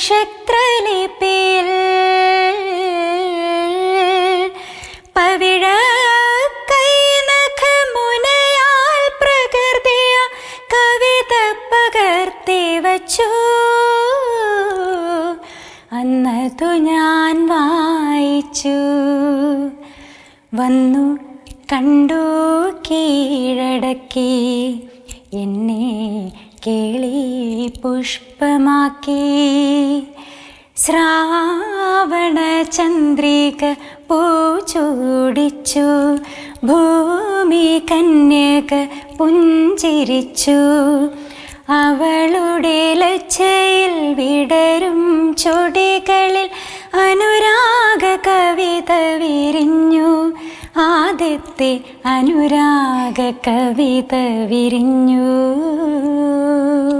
നക്ഷത്രലിപിയിൽ പവിഴ കൈനഖമുനയാൽ പ്രകൃതിയ കവിത പകർത്തി വച്ചു. അന്നതു ഞാൻ വായിച്ചു. വന്നു കണ്ടു കീഴടക്കി എന്നെ കേളി പുഷ്പമാക്കി. ശ്രാവണ ചന്ദ്രിക പൂച്ചൂടിച്ചു. ഭൂമി കന്യക പുഞ്ചിരിച്ചു. അവളുടെ ലജ്ജയിൽ വിടരും ചൊടികളിൽ അനുരാഗ കവിത വിരിഞ്ഞു. ആദ്യത്തെ അനുരാഗ കവിത വിരിഞ്ഞു.